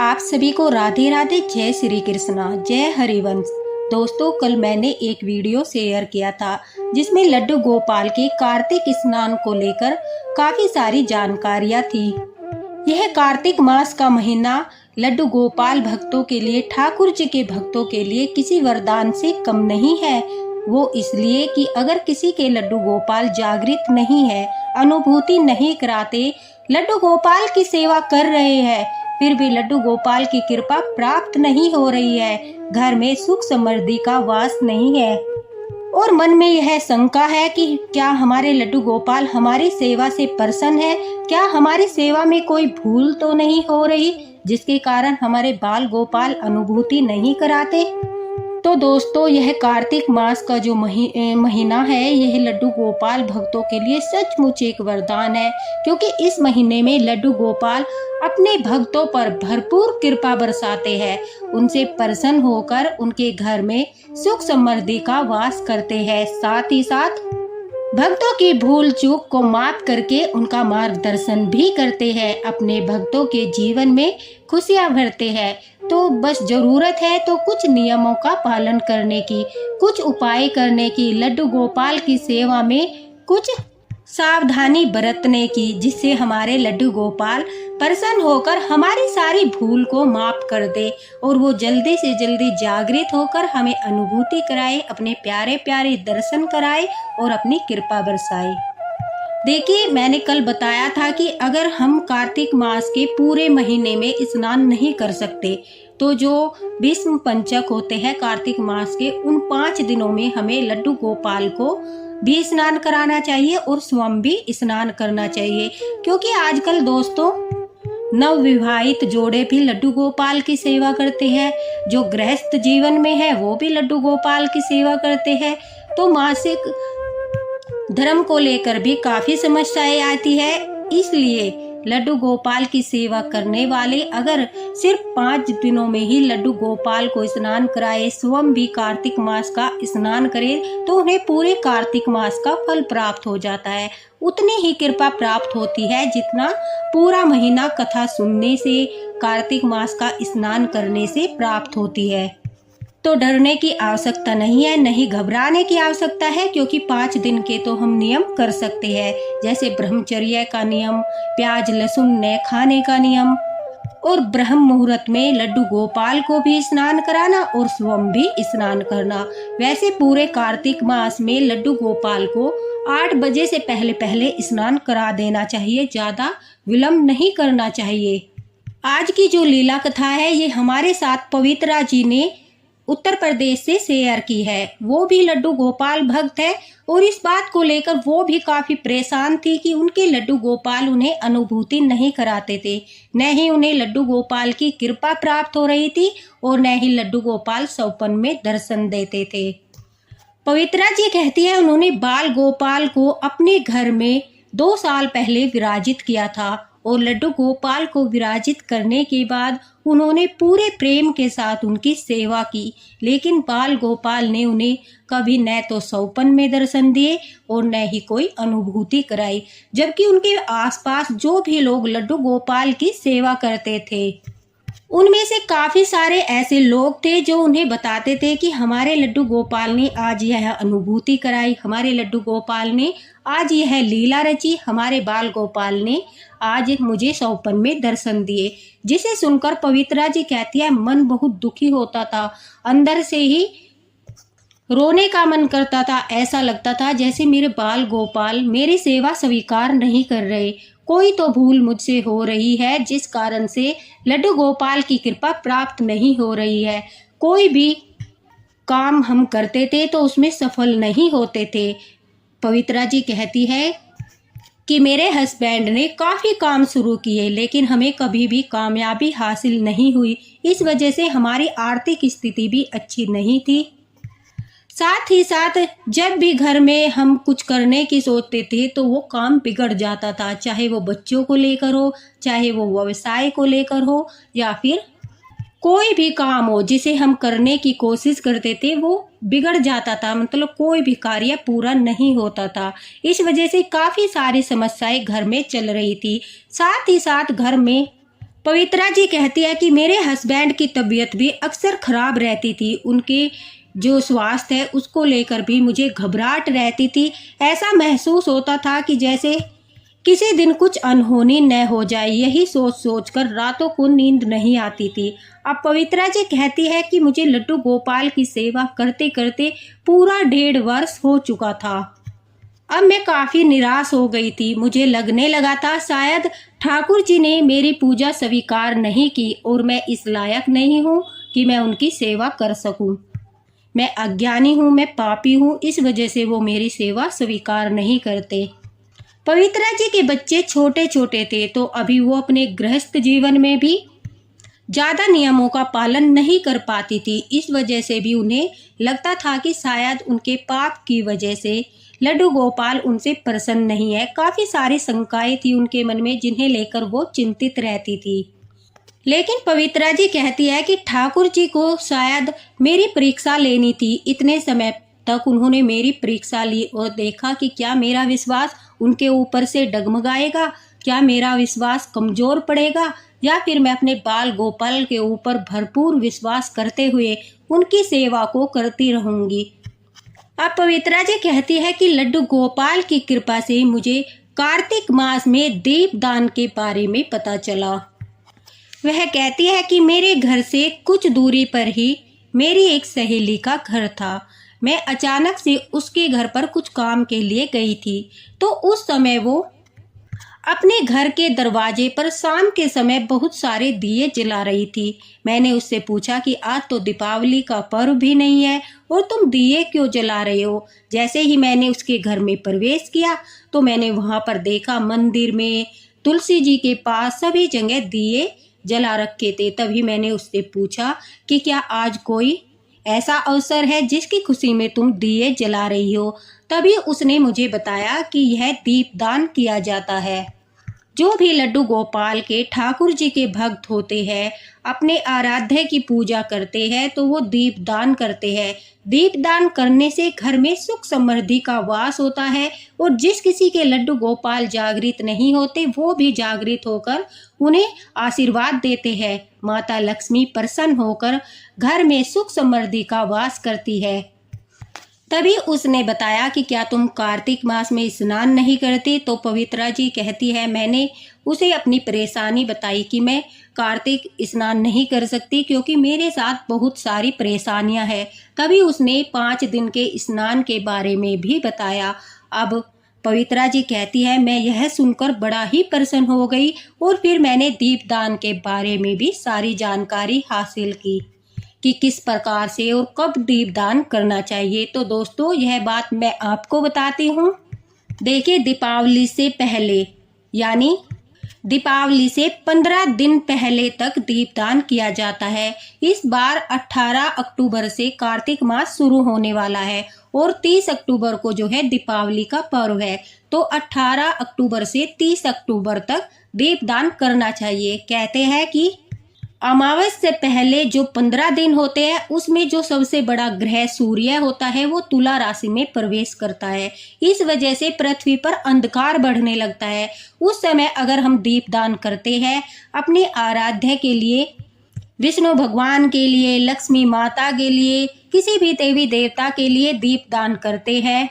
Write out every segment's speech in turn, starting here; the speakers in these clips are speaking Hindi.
आप सभी को राधे राधे, जय श्री कृष्णा, जय हरिवंश। दोस्तों, कल मैंने एक वीडियो शेयर किया था जिसमें लड्डू गोपाल के कार्तिक स्नान को लेकर काफी सारी जानकारियां थी। यह कार्तिक मास का महीना लड्डू गोपाल भक्तों के लिए, ठाकुर जी के भक्तों के लिए किसी वरदान से कम नहीं है। वो इसलिए कि अगर किसी के लड्डू गोपाल जागृत नहीं है, अनुभूति नहीं कराते, लड्डू गोपाल की सेवा कर रहे हैं, फिर भी लड्डू गोपाल की कृपा प्राप्त नहीं हो रही है, घर में सुख समृद्धि का वास नहीं है और मन में यह शंका है कि क्या हमारे लड्डू गोपाल हमारी सेवा से प्रसन्न है, क्या हमारी सेवा में कोई भूल तो नहीं हो रही जिसके कारण हमारे बाल गोपाल अनुभूति नहीं कराते। तो दोस्तों, यह कार्तिक मास का जो महीना है, यह लड्डू गोपाल भक्तों के लिए सचमुच एक वरदान है, क्योंकि इस महीने में लड्डू गोपाल अपने भक्तों पर भरपूर कृपा बरसाते हैं, उनसे प्रसन्न होकर उनके घर में सुख समृद्धि का वास करते हैं। साथ ही साथ भक्तों की भूल चूक को माफ करके उनका मार्गदर्शन भी करते हैं, अपने भक्तों के जीवन में खुशियां भरते हैं। तो बस जरूरत है तो कुछ नियमों का पालन करने की, कुछ उपाय करने की, लड्डू गोपाल की सेवा में कुछ सावधानी बरतने की, जिससे हमारे लड्डू गोपाल प्रसन्न होकर हमारी सारी भूल को माफ कर दे और वो जल्दी से जल्दी जागृत होकर हमें अनुभूति कराए, अपने प्यारे प्यारे दर्शन कराए और अपनी कृपा बरसाए। देखिए, मैंने कल बताया था कि अगर हम कार्तिक मास के पूरे महीने में स्नान नहीं कर सकते तो जो भीष्म पंचक होते हैं कार्तिक मास के, उन 5 दिनों में हमें लड्डू गोपाल को भी स्नान कराना चाहिए और स्वयं भी स्नान करना चाहिए। क्योंकि आजकल दोस्तों, नवविवाहित जोड़े भी लड्डू गोपाल की सेवा करते हैं, जो गृहस्थ जीवन में है वो भी लड्डू गोपाल की सेवा करते हैं। तो मासिक धर्म को लेकर भी काफी समस्याएं आती है, इसलिए लड्डू गोपाल की सेवा करने वाले अगर सिर्फ 5 दिनों में ही लड्डू गोपाल को स्नान कराए, स्वयं भी कार्तिक मास का स्नान करे, तो उन्हें पूरे कार्तिक मास का फल प्राप्त हो जाता है। उतनी ही कृपा प्राप्त होती है जितना पूरा महीना कथा सुनने से, कार्तिक मास का स्नान करने से प्राप्त होती है। तो डरने की आवश्यकता नहीं है, नहीं घबराने की आवश्यकता है, क्योंकि 5 दिन के तो हम नियम कर सकते हैं, जैसे ब्रह्मचर्य का नियम, प्याज लहसुन न खाने का नियम और ब्रह्म मुहूर्त में लड्डू गोपाल को भी स्नान कराना और स्वयं भी स्नान करना। वैसे पूरे कार्तिक मास में लड्डू गोपाल को 8 बजे से पहले पहले स्नान करा देना चाहिए, ज्यादा विलम्ब नहीं करना चाहिए। आज की जो लीला कथा है, ये हमारे साथ पवित्रा जी ने उत्तर प्रदेश से शेयर की है। वो भी लड्डू गोपाल भक्त है और इस बात को लेकर वो भी काफी परेशान थी कि उनके लड्डू गोपाल उन्हें अनुभूति नहीं कराते थे, न ही उन्हें लड्डू गोपाल की कृपा प्राप्त हो रही थी और न ही लड्डू गोपाल स्वप्न में दर्शन देते थे। पवित्रा जी कहती है, उन्होंने बाल गोपाल को अपने घर में 2 साल पहले विराजित किया था और लड्डू गोपाल को विराजित करने के बाद उन्होंने पूरे प्रेम के साथ उनकी सेवा की, लेकिन बाल गोपाल ने उन्हें कभी न तो स्वप्न में दर्शन दिए और न ही कोई अनुभूति कराई, जबकि उनके आसपास जो भी लोग लड्डू गोपाल की सेवा करते थे, उनमें से काफी सारे ऐसे लोग थे जो उन्हें बताते थे कि हमारे लड्डू गोपाल ने आज यह अनुभूति कराई, हमारे लड्डू गोपाल ने आज यह लीला रची, हमारे बाल गोपाल ने आज मुझे स्वप्न में दर्शन दिए। जिसे सुनकर पवित्रा जी कहती है, मन बहुत दुखी होता था, अंदर से ही रोने का मन करता था। ऐसा लगता था जैसे मेरे बाल गोपाल मेरी सेवा स्वीकार नहीं कर रहे, कोई तो भूल मुझसे हो रही है जिस कारण से लड्डू गोपाल की कृपा प्राप्त नहीं हो रही है। कोई भी काम हम करते थे तो उसमें सफल नहीं होते थे। पवित्रा जी कहती है कि मेरे हस्बैंड ने काफ़ी काम शुरू किए, लेकिन हमें कभी भी कामयाबी हासिल नहीं हुई। इस वजह से हमारी आर्थिक स्थिति भी अच्छी नहीं थी। साथ ही साथ जब भी घर में हम कुछ करने की सोचते थे तो वो काम बिगड़ जाता था, चाहे वो बच्चों को लेकर हो, चाहे वो व्यवसाय को लेकर हो, या फिर कोई भी काम हो जिसे हम करने की कोशिश करते थे वो बिगड़ जाता था, मतलब कोई भी कार्य पूरा नहीं होता था। इस वजह से काफ़ी सारी समस्याएं घर में चल रही थी। साथ ही साथ घर में पवित्रा जी कहती है कि मेरे हस्बैंड की तबीयत भी अक्सर खराब रहती थी। उनके जो स्वास्थ्य है उसको लेकर भी मुझे घबराहट रहती थी। ऐसा महसूस होता था कि जैसे किसी दिन कुछ अनहोनी न हो जाए। यही सोच सोच कर रातों को नींद नहीं आती थी। अब पवित्रा जी कहती है कि मुझे लड्डू गोपाल की सेवा करते करते पूरा 1.5 वर्ष हो चुका था। अब मैं काफ़ी निराश हो गई थी। मुझे लगने लगा था शायद ठाकुर जी ने मेरी पूजा स्वीकार नहीं की और मैं इस लायक नहीं हूँ कि मैं उनकी सेवा कर सकूँ। मैं अज्ञानी हूँ, मैं पापी हूँ, इस वजह से वो मेरी सेवा स्वीकार नहीं करते। पवित्रा जी के बच्चे छोटे छोटे थे तो अभी वो अपने गृहस्थ जीवन में भी ज़्यादा नियमों का पालन नहीं कर पाती थी। इस वजह से भी उन्हें लगता था कि शायद उनके पाप की वजह से लड्डू गोपाल उनसे प्रसन्न नहीं है। काफ़ी सारी शंकाएं थी उनके मन में जिन्हें लेकर वो चिंतित रहती थी। लेकिन पवित्रा जी कहती है कि ठाकुर जी को शायद मेरी परीक्षा लेनी थी। इतने समय तक उन्होंने मेरी परीक्षा ली और देखा कि क्या मेरा विश्वास उनके ऊपर से डगमगाएगा, क्या मेरा विश्वास कमजोर पड़ेगा, या फिर मैं अपने बाल गोपाल के ऊपर भरपूर विश्वास करते हुए उनकी सेवा को करती रहूंगी। अब पवित्रा जी कहती है कि लड्डू गोपाल की कृपा से मुझे कार्तिक मास में दीपदान के बारे में पता चला। वह कहती है कि मेरे घर से कुछ दूरी पर ही मेरी एक सहेली का घर था। मैं अचानक से उसके घर पर कुछ काम के लिए गई थी तो उस समय वो अपने घर के दरवाजे पर शाम के समय बहुत सारे दिए जला रही थी। मैंने उससे पूछा कि आज तो दीपावली का पर्व भी नहीं है और तुम दिए क्यों जला रहे हो। जैसे ही मैंने उसके घर में प्रवेश किया तो मैंने वहां पर देखा मंदिर में, तुलसी जी के पास सभी जगह दिए जला रखे थे। तभी मैंने उससे पूछा कि क्या आज कोई ऐसा अवसर है जिसकी खुशी में तुम दिए जला रही हो। तभी उसने मुझे बताया कि यह दीपदान किया जाता है। जो भी लड्डू गोपाल के ठाकुर जी के भक्त होते हैं, अपने आराध्य की पूजा करते हैं तो वो दीपदान करते हैं। दीपदान करने से घर में सुख समृद्धि का वास होता है और जिस किसी के लड्डू गोपाल जागृत नहीं होते वो भी जागृत होकर उन्हें आशीर्वाद देते हैं। माता लक्ष्मी प्रसन्न होकर घर में सुख समृद्धि का वास करती है। तभी उसने बताया कि क्या तुम कार्तिक मास में स्नान नहीं करती। तो पवित्रा जी कहती है मैंने उसे अपनी परेशानी बताई कि मैं कार्तिक स्नान नहीं कर सकती क्योंकि मेरे साथ बहुत सारी परेशानियां हैं। तभी उसने 5 दिन के स्नान के बारे में भी बताया। अब पवित्रा जी कहती है मैं यह सुनकर बड़ा ही प्रसन्न हो गई और फिर मैंने दीपदान के बारे में भी सारी जानकारी हासिल की कि किस प्रकार से और कब दीपदान करना चाहिए। तो दोस्तों यह बात मैं आपको बताती हूँ। देखिए दीपावली से पहले यानी दीपावली से 15 दिन पहले तक दीपदान किया जाता है। इस बार 18 अक्टूबर से कार्तिक मास शुरू होने वाला है और 30 अक्टूबर को जो है दीपावली का पर्व है। तो 18 अक्टूबर से 30 अक्टूबर तक दीपदान करना चाहिए। कहते हैं कि अमावस से पहले जो 15 दिन होते हैं उसमें जो सबसे बड़ा ग्रह सूर्य होता है वो तुला राशि में प्रवेश करता है। इस वजह से पृथ्वी पर अंधकार बढ़ने लगता है। उस समय अगर हम दीपदान करते हैं अपने आराध्य के लिए, विष्णु भगवान के लिए, लक्ष्मी माता के लिए, किसी भी देवी देवता के लिए दीपदान करते हैं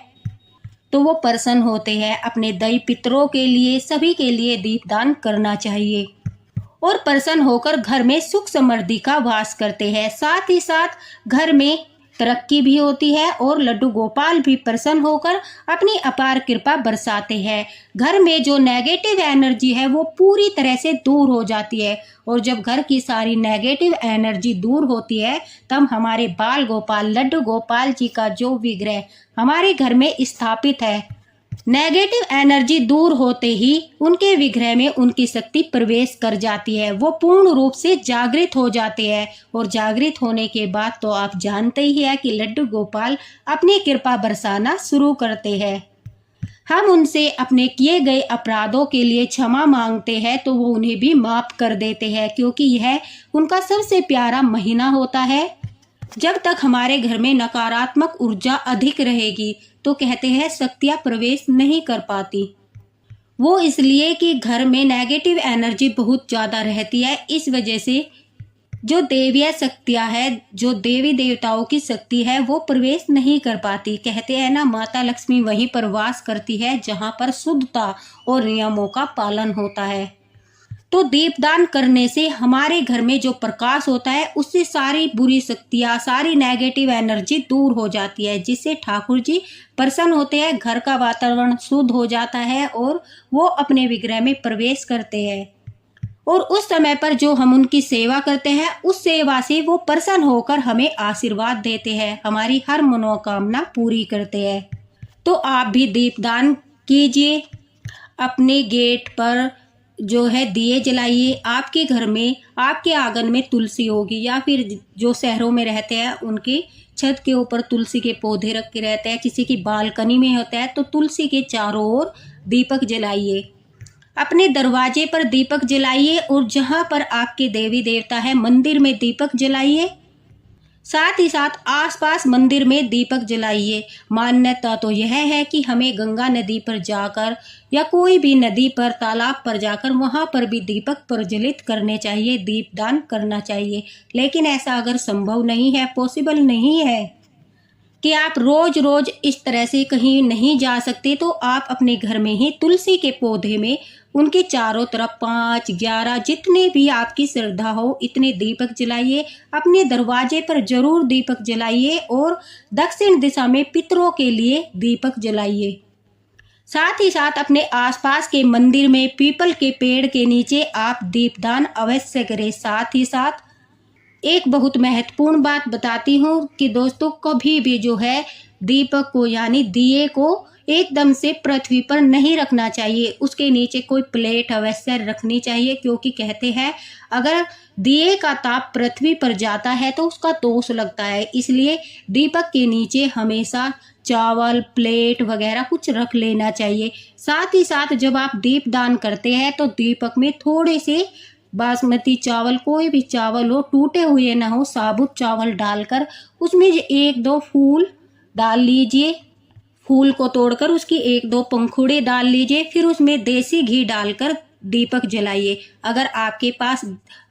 तो वो प्रसन्न होते हैं। अपने दैव पितरों के लिए, सभी के लिए दीपदान करना चाहिए और प्रसन्न होकर घर में सुख समृद्धि का वास करते हैं। साथ ही साथ घर में तरक्की भी होती है और लड्डू गोपाल भी प्रसन्न होकर अपनी अपार कृपा बरसाते हैं। घर में जो नेगेटिव एनर्जी है वो पूरी तरह से दूर हो जाती है और जब घर की सारी नेगेटिव एनर्जी दूर होती है तब हमारे बाल गोपाल लड्डू गोपाल जी का जो विग्रह हमारे घर में स्थापित है, नेगेटिव एनर्जी दूर होते ही उनके विग्रह में उनकी शक्ति प्रवेश कर जाती है। वो पूर्ण रूप से जागृत हो जाते हैं और जागृत होने के बाद तो आप जानते ही हैं कि लड्डू गोपाल अपनी कृपा बरसाना शुरू करते हैं। हम उनसे अपने किए गए अपराधों के लिए क्षमा मांगते हैं तो वो उन्हें भी माफ कर देते हैं क्योंकि यह उनका सबसे प्यारा महीना होता है। जब तक हमारे घर में नकारात्मक ऊर्जा अधिक रहेगी तो कहते हैं शक्तियां प्रवेश नहीं कर पाती वो इसलिए कि घर में नेगेटिव एनर्जी बहुत ज़्यादा रहती है। इस वजह से जो देवीय शक्तियाँ है, जो देवी देवताओं की शक्ति है, वो प्रवेश नहीं कर पाती। कहते हैं ना, माता लक्ष्मी वहीं पर वास करती है जहाँ पर शुद्धता और नियमों का पालन होता है। तो दीपदान करने से हमारे घर में जो प्रकाश होता है उससे सारी बुरी शक्तियाँ, सारी नेगेटिव एनर्जी दूर हो जाती है, जिससे ठाकुर जी प्रसन्न होते हैं, घर का वातावरण शुद्ध हो जाता है और वो अपने विग्रह में प्रवेश करते हैं। और उस समय पर जो हम उनकी सेवा करते हैं, उस सेवा से वो प्रसन्न होकर हमें आशीर्वाद देते हैं, हमारी हर मनोकामना पूरी करते हैं। तो आप भी दीपदान कीजिए, अपने गेट पर जो है दिए जलाइए। आपके घर में, आपके आंगन में तुलसी होगी, या फिर जो शहरों में रहते हैं उनके छत के ऊपर तुलसी के पौधे रख के रहते हैं, किसी की बालकनी में होता है, तो तुलसी के चारों ओर दीपक जलाइए। अपने दरवाजे पर दीपक जलाइए और जहाँ पर आपके देवी देवता है मंदिर में दीपक जलाइए। साथ ही साथ आसपास मंदिर में दीपक जलाइए। मान्यता तो यह है कि हमें गंगा नदी पर जाकर या कोई भी नदी पर, तालाब पर जाकर वहां पर भी दीपक प्रज्वलित करने चाहिए, दीपदान करना चाहिए। लेकिन ऐसा अगर संभव नहीं है, पॉसिबल नहीं है कि आप रोज रोज इस तरह से कहीं नहीं जा सकते, तो आप अपने घर में ही तुलसी के पौधे में उनके चारों तरफ 5, 11 जितने भी आपकी श्रद्धा हो इतने दीपक जलाइए। अपने दरवाजे पर जरूर दीपक जलाइए और दक्षिण दिशा में पितरों के लिए दीपक जलाइए। साथ ही साथ अपने आसपास के मंदिर में, पीपल के पेड़ के नीचे आप दीपदान अवश्य करें। साथ ही साथ एक बहुत महत्वपूर्ण बात बताती हूँ कि दोस्तों, कभी भी जो है दीपक को यानी दिए को एकदम से पृथ्वी पर नहीं रखना चाहिए, उसके नीचे कोई प्लेट अवश्य रखनी चाहिए, क्योंकि कहते हैं अगर दिए का ताप पृथ्वी पर जाता है तो उसका दोष लगता है। इसलिए दीपक के नीचे हमेशा चावल, प्लेट वगैरह कुछ रख लेना चाहिए। साथ ही साथ जब आप दीपदान करते हैं तो दीपक में थोड़े से बासमती चावल, कोई भी चावल हो, टूटे हुए ना हो, साबुत चावल डालकर उसमें 1-2 फूल डाल लीजिए। फूल को तोड़कर उसकी 1-2 पंखुड़े डाल लीजिए, फिर उसमें देसी घी डालकर दीपक जलाइए। अगर आपके पास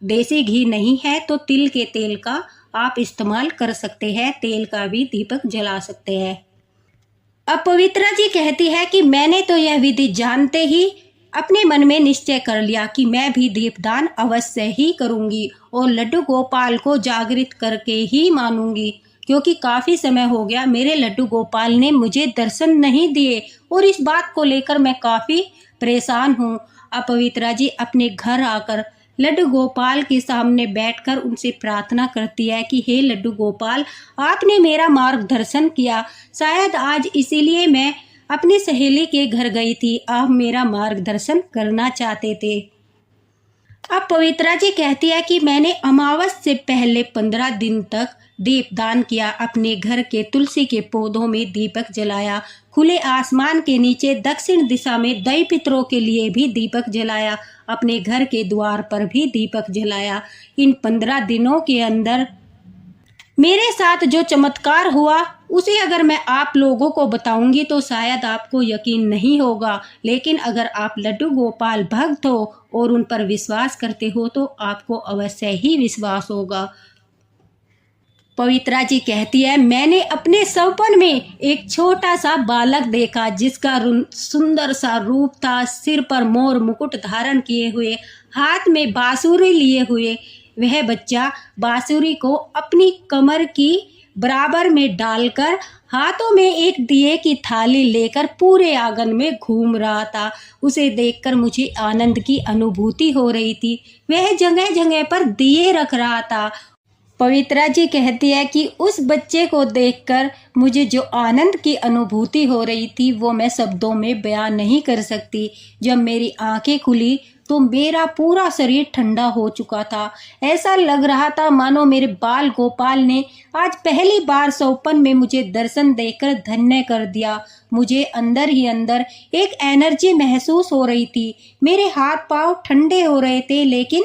देसी घी नहीं है तो तिल के तेल का आप इस्तेमाल कर सकते हैं, तेल का भी दीपक जला सकते हैं। अब पवित्रा जी कहती है कि मैंने तो यह विधि जानते ही अपने मन में निश्चय कर लिया कि मैं भी दीपदान अवश्य ही करूंगी और लड्डू गोपाल को जागृत करके ही मानूंगी, क्योंकि काफी समय हो गया मेरे लड्डू गोपाल ने मुझे दर्शन नहीं दिए और इस बात को लेकर मैं काफी परेशान हूँ। अब पवित्रा जी अपने घर आकर लड्डू गोपाल के सामने बैठकर उनसे प्रार्थना करती है कि हे लड्डू गोपाल, आपने मेरा मार्गदर्शन किया, शायद आज इसीलिए मैं अपनी सहेली के घर गई थी, आप मेरा मार्गदर्शन करना चाहते थे। अब पवित्रा जी कहती है कि मैंने अमावस से पहले 15 दिन तक दीपदान किया, अपने घर के तुलसी के पौधों में दीपक जलाया, खुले आसमान के नीचे दक्षिण दिशा में दैव पितरों के लिए भी दीपक जलाया, अपने घर के द्वार पर भी दीपक जलाया। इन 15 दिनों के अंदर मेरे साथ जो चमत्कार हुआ उसे अगर मैं आप लोगों को बताऊंगी तो शायद आपको यकीन नहीं होगा, लेकिन अगर आप लड्डू गोपाल भक्त हो और उन पर विश्वास करते हो तो आपको अवश्य ही विश्वास होगा। पवित्रा जी कहती है, मैंने अपने सपन में एक छोटा सा बालक देखा जिसका सुंदर सा रूप था, सिर पर मोर मुकुट धारण किए हुए, हाथ में बांसुरी लिए हुए। वह बच्चा बांसुरी को अपनी कमर की बराबर में डालकर हाथों में एक दिए की थाली लेकर पूरे आंगन में घूम रहा था। उसे देखकर मुझे आनंद की अनुभूति हो रही थी। वह जगह जगह पर दिए रख रहा था। पवित्रा जी कहती है कि उस बच्चे को देखकर मुझे जो आनंद की अनुभूति हो रही थी वो मैं शब्दों में बयान नहीं कर सकती। जब मेरी आंखें खुली तो मेरा पूरा शरीर ठंडा हो चुका था। ऐसा लग रहा था मानो मेरे बाल गोपाल ने आज पहली बार सौपन में मुझे दर्शन देकर धन्य कर दिया। मुझे अंदर ही अंदर एक एनर्जी महसूस हो रही थी। मेरे हाथ पांव ठंडे हो रहे थे, लेकिन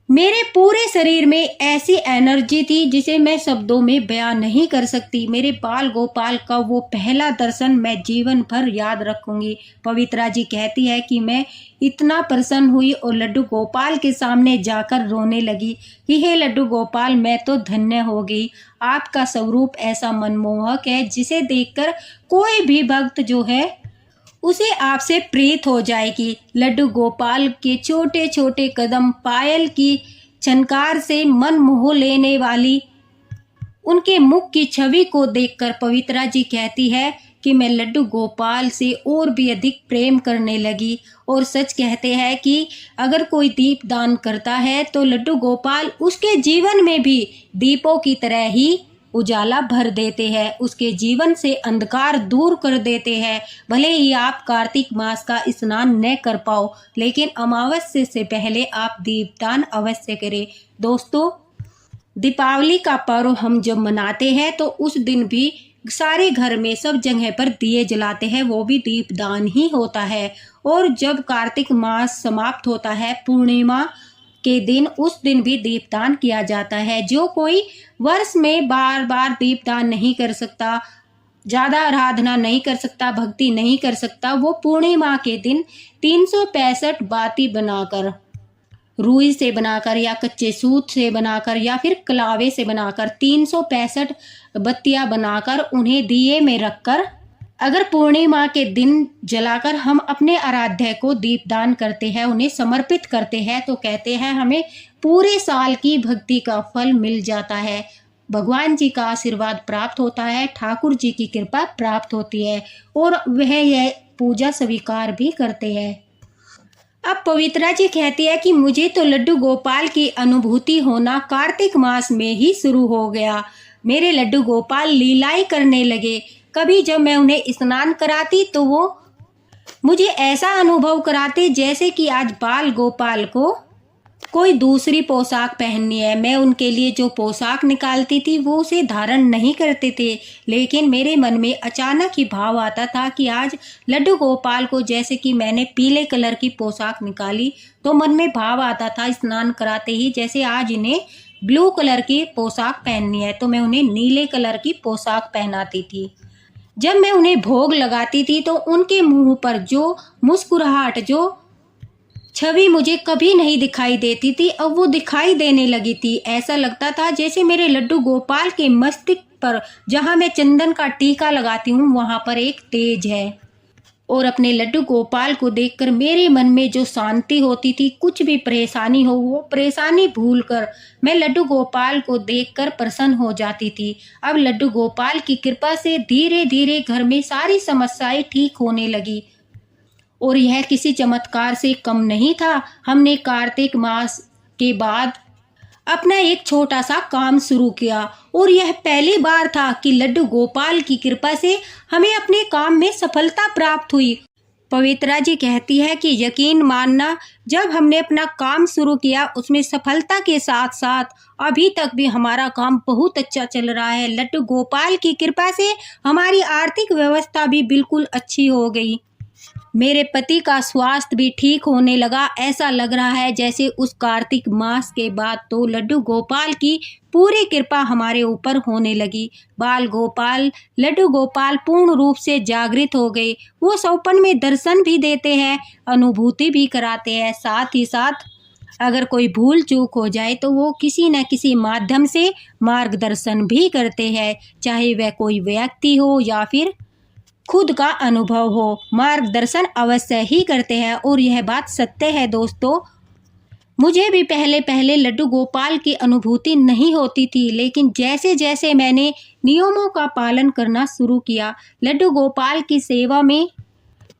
मेरे पूरे शरीर में ऐसी एनर्जी थी जिसे मैं शब्दों में बयां नहीं कर सकती। मेरे बाल गोपाल का वो पहला दर्शन मैं जीवन भर याद रखूंगी। पवित्रा जी कहती है कि मैं इतना प्रसन्न हुई और लड्डू गोपाल के सामने जाकर रोने लगी कि हे लड्डू गोपाल, मैं तो धन्य हो गई। आपका स्वरूप ऐसा मनमोहक है जिसे देखकर कोई भी भक्त जो है उसे आपसे प्रीत हो जाएगी। लड्डू गोपाल के छोटे छोटे कदम, पायल की झनकार से मन मोह लेने वाली उनके मुख की छवि को देखकर पवित्रा जी कहती है कि मैं लड्डू गोपाल से और भी अधिक प्रेम करने लगी। और सच कहते हैं कि अगर कोई दीप दान करता है तो लड्डू गोपाल उसके जीवन में भी दीपों की तरह ही उजाला भर देते हैं, उसके जीवन से अंधकार दूर कर देते हैं। भले ही आप कार्तिक मास का स्नान न कर पाओ, लेकिन अमावस्या से पहले आप दीपदान अवश्य करें। दोस्तों, दीपावली का पर्व हम जब मनाते हैं तो उस दिन भी सारे घर में सब जगह पर दिए जलाते हैं, वो भी दीपदान ही होता है। और जब कार्तिक मास समाप्त होता है पूर्णिमा के दिन, उस दिन भी दीपदान किया जाता है। जो कोई वर्ष में बार बार दीपदान नहीं कर सकता, ज़्यादा आराधना नहीं कर सकता, भक्ति नहीं कर सकता, वो पूर्णिमा के दिन 365 बाती बनाकर, रुई से बनाकर या कच्चे सूत से बनाकर या फिर कलावे से बनाकर 365 बत्तियां बनाकर उन्हें दिए में रखकर अगर पूर्णिमा के दिन जलाकर हम अपने आराध्य को दीपदान करते हैं, उन्हें समर्पित करते हैं, तो कहते हैं हमें पूरे साल की भक्ति का फल मिल जाता है, भगवान जी का आशीर्वाद प्राप्त होता है, ठाकुर जी की कृपा प्राप्त होती है और वह यह पूजा स्वीकार भी करते हैं। अब पवित्रा जी कहती है कि मुझे तो लड्डू गोपाल की अनुभूति होना कार्तिक मास में ही शुरू हो गया। मेरे लड्डू गोपाल लीलाएं करने लगे। कभी जब मैं उन्हें स्नान कराती तो वो मुझे ऐसा अनुभव कराते जैसे कि आज बाल गोपाल को कोई दूसरी पोशाक पहननी है। मैं उनके लिए जो पोशाक निकालती थी वो उसे धारण नहीं करते थे, लेकिन मेरे मन में अचानक ही भाव आता था कि आज लड्डू गोपाल को, जैसे कि मैंने पीले कलर की पोशाक निकाली तो मन में भाव आता था स्नान कराते ही, जैसे आज इन्हें ब्लू कलर की पोशाक पहननी है तो मैं उन्हें नीले कलर की पोशाक पहनाती थी। जब मैं उन्हें भोग लगाती थी तो उनके मुंह पर जो मुस्कुराहट, जो छवि मुझे कभी नहीं दिखाई देती थी, अब वो दिखाई देने लगी थी। ऐसा लगता था जैसे मेरे लड्डू गोपाल के मस्तिष्क पर, जहाँ मैं चंदन का टीका लगाती हूँ, वहाँ पर एक तेज है। और अपने लड्डू गोपाल को देखकर मेरे मन में जो शांति होती थी, कुछ भी परेशानी हो वो परेशानी भूलकर मैं लड्डू गोपाल को देखकर प्रसन्न हो जाती थी। अब लड्डू गोपाल की कृपा से धीरे धीरे घर में सारी समस्याएं ठीक होने लगी और यह किसी चमत्कार से कम नहीं था। हमने कार्तिक मास के बाद अपना एक छोटा सा काम शुरू किया और यह पहली बार था कि लड्डू गोपाल की कृपा से हमें अपने काम में सफलता प्राप्त हुई। पवित्रा जी कहती है कि यकीन मानना, जब हमने अपना काम शुरू किया उसमें सफलता के साथ साथ अभी तक भी हमारा काम बहुत अच्छा चल रहा है। लड्डू गोपाल की कृपा से हमारी आर्थिक व्यवस्था भी बिल्कुल अच्छी हो गई। मेरे पति का स्वास्थ्य भी ठीक होने लगा। ऐसा लग रहा है जैसे उस कार्तिक मास के बाद तो लड्डू गोपाल की पूरी कृपा हमारे ऊपर होने लगी। बाल गोपाल, लड्डू गोपाल पूर्ण रूप से जागृत हो गए। वो सौपन में दर्शन भी देते हैं, अनुभूति भी कराते हैं, साथ ही साथ अगर कोई भूल चूक हो जाए तो वो किसी न किसी माध्यम से मार्गदर्शन भी करते हैं, चाहे वह कोई व्यक्ति हो या फिर खुद का अनुभव हो, मार्गदर्शन अवश्य ही करते हैं। और यह बात सत्य है दोस्तों, मुझे भी पहले पहले लड्डू गोपाल की अनुभूति नहीं होती थी, लेकिन जैसे जैसे मैंने नियमों का पालन करना शुरू किया, लड्डू गोपाल की सेवा में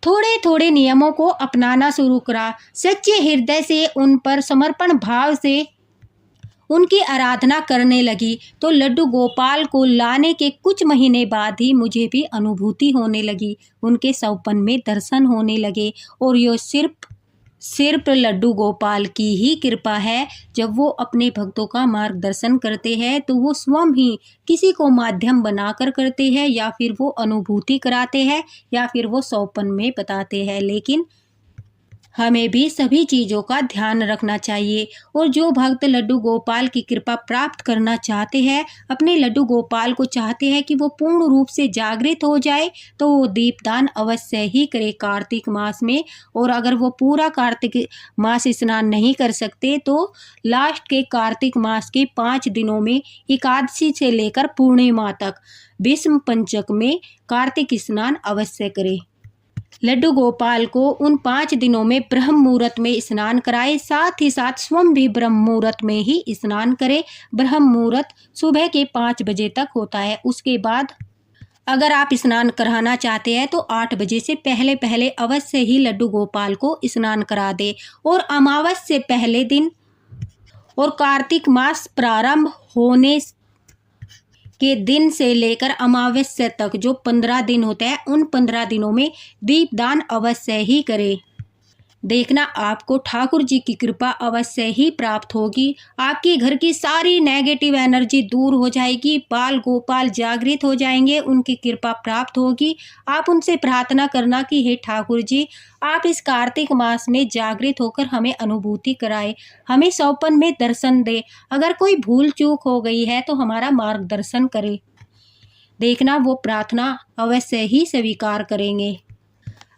थोड़े थोड़े नियमों को अपनाना शुरू करा, सच्चे हृदय से उन पर समर्पण भाव से उनकी आराधना करने लगी, तो लड्डू गोपाल को लाने के कुछ महीने बाद ही मुझे भी अनुभूति होने लगी, उनके सौपन में दर्शन होने लगे। और ये सिर्फ लड्डू गोपाल की ही कृपा है। जब वो अपने भक्तों का मार्गदर्शन करते हैं तो वो स्वयं ही किसी को माध्यम बनाकर करते हैं, या फिर वो अनुभूति कराते हैं, या फिर वो सौपन में बताते हैं। लेकिन हमें भी सभी चीज़ों का ध्यान रखना चाहिए। और जो भक्त लड्डू गोपाल की कृपा प्राप्त करना चाहते हैं, अपने लड्डू गोपाल को चाहते हैं कि वो पूर्ण रूप से जागृत हो जाए, तो वो दीपदान अवश्य ही करे कार्तिक मास में। और अगर वो पूरा कार्तिक मास स्नान नहीं कर सकते तो लास्ट के कार्तिक मास के 5 दिनों में एकादशी से लेकर पूर्णिमा तक भीष्म पंचक में कार्तिक स्नान अवश्य करें। लड्डू गोपाल को उन 5 दिनों में ब्रह्म मुहूर्त में स्नान कराए, साथ ही साथ स्वयं भी ब्रह्म मुहूर्त में ही स्नान करे। ब्रह्म मुहूर्त सुबह के 5 बजे तक होता है। उसके बाद अगर आप स्नान कराना चाहते हैं तो 8 बजे से पहले पहले अवश्य ही लड्डू गोपाल को स्नान करा दे। और अमावस्या से पहले दिन और कार्तिक मास प्रारंभ होने के दिन से लेकर अमावस्या तक जो 15 दिन होते हैं, उन 15 दिनों में दीपदान अवश्य ही करें। देखना आपको ठाकुर जी की कृपा अवश्य ही प्राप्त होगी। आपके घर की सारी नेगेटिव एनर्जी दूर हो जाएगी, बाल गोपाल जागृत हो जाएंगे, उनकी कृपा प्राप्त होगी। आप उनसे प्रार्थना करना कि हे ठाकुर जी, आप इस कार्तिक मास में जागृत होकर हमें अनुभूति कराए, हमें सौपन में दर्शन दे। अगर कोई भूल चूक हो गई है तो हमारा मार्गदर्शन करे। देखना वो प्रार्थना अवश्य ही स्वीकार करेंगे।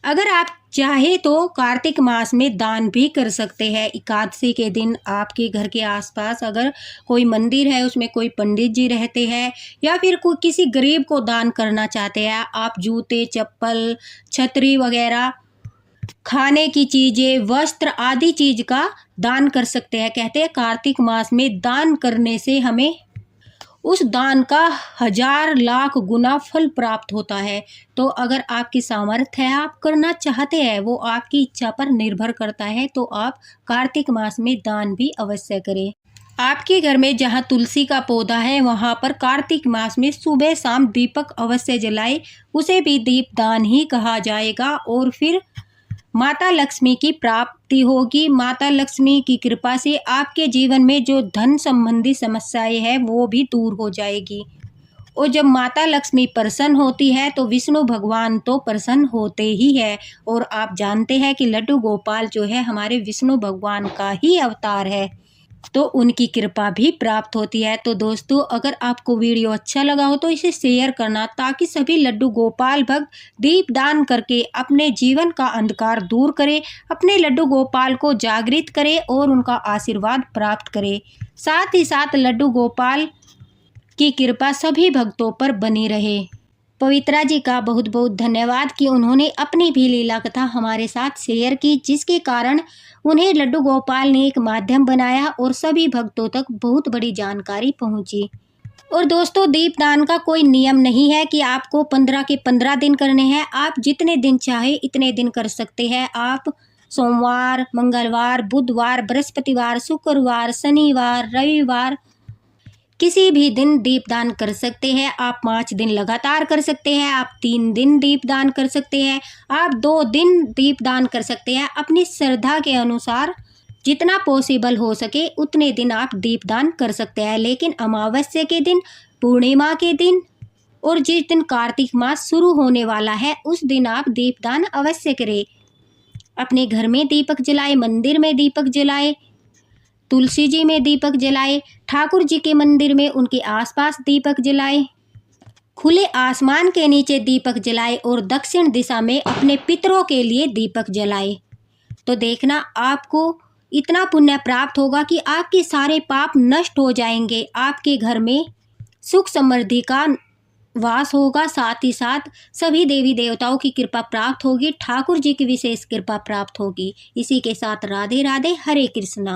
अगर आप चाहे तो कार्तिक मास में दान भी कर सकते हैं। एकादशी के दिन आपके घर के आसपास अगर कोई मंदिर है, उसमें कोई पंडित जी रहते हैं, या फिर कोई किसी गरीब को दान करना चाहते हैं, आप जूते, चप्पल, छतरी वगैरह, खाने की चीज़ें, वस्त्र आदि चीज़ का दान कर सकते हैं। कहते हैं कार्तिक मास में दान करने से हमें उस दान का 1000 लाख गुना फल प्राप्त होता है। तो अगर आपकी सामर्थ्य है, आप करना चाहते हैं, वो आपकी इच्छा पर निर्भर करता है, तो आप कार्तिक मास में दान भी अवश्य करें। आपके घर में जहाँ तुलसी का पौधा है, वहाँ पर कार्तिक मास में सुबह शाम दीपक अवश्य जलाए, उसे भी दीपदान ही कहा जाएगा। और फिर माता लक्ष्मी की प्राप्ति होगी। माता लक्ष्मी की कृपा से आपके जीवन में जो धन संबंधी समस्याएं हैं वो भी दूर हो जाएगी। और जब माता लक्ष्मी प्रसन्न होती है तो विष्णु भगवान तो प्रसन्न होते ही है। और आप जानते हैं कि लड्डू गोपाल जो है हमारे विष्णु भगवान का ही अवतार है, तो उनकी कृपा भी प्राप्त होती है। तो दोस्तों, अगर आपको वीडियो अच्छा लगा हो तो इसे शेयर करना, ताकि सभी लड्डू गोपाल भक्त दीपदान करके अपने जीवन का अंधकार दूर करें, अपने लड्डू गोपाल को जागृत करें और उनका आशीर्वाद प्राप्त करें। साथ ही साथ लड्डू गोपाल की कृपा सभी भक्तों पर बनी रहे। पवित्रा जी का बहुत बहुत धन्यवाद कि उन्होंने अपनी भी लीला कथा हमारे साथ शेयर की, जिसके कारण उन्हें लड्डू गोपाल ने एक माध्यम बनाया और सभी भक्तों तक बहुत बड़ी जानकारी पहुंची। और दोस्तों, दीपदान का कोई नियम नहीं है कि आपको 15 के 15 दिन करने हैं। आप जितने दिन चाहे इतने दिन कर सकते हैं। आप सोमवार, मंगलवार, बुधवार, बृहस्पतिवार, शुक्रवार, शनिवार, रविवार किसी भी दिन दीपदान कर सकते हैं। आप 5 दिन लगातार कर सकते हैं, आप 3 दिन दीपदान कर सकते हैं, आप 2 दिन दीपदान कर सकते हैं। अपनी श्रद्धा के अनुसार जितना पॉसिबल हो सके उतने दिन आप दीपदान कर सकते हैं। लेकिन अमावस्या के दिन, पूर्णिमा के दिन और जिस दिन कार्तिक मास शुरू होने वाला है उस दिन आप दीपदान अवश्य करें। अपने घर में दीपक जलाए, मंदिर में दीपक जलाए, तुलसी जी में दीपक जलाए, ठाकुर जी के मंदिर में उनके आसपास दीपक जलाए, खुले आसमान के नीचे दीपक जलाए और दक्षिण दिशा में अपने पितरों के लिए दीपक जलाए। तो देखना आपको इतना पुण्य प्राप्त होगा कि आपके सारे पाप नष्ट हो जाएंगे। आपके घर में सुख समृद्धि का वास होगा। साथ ही साथ सभी देवी देवताओं की कृपा प्राप्त होगी, ठाकुर जी की विशेष कृपा प्राप्त होगी। इसी के साथ राधे राधे, हरे कृष्णा।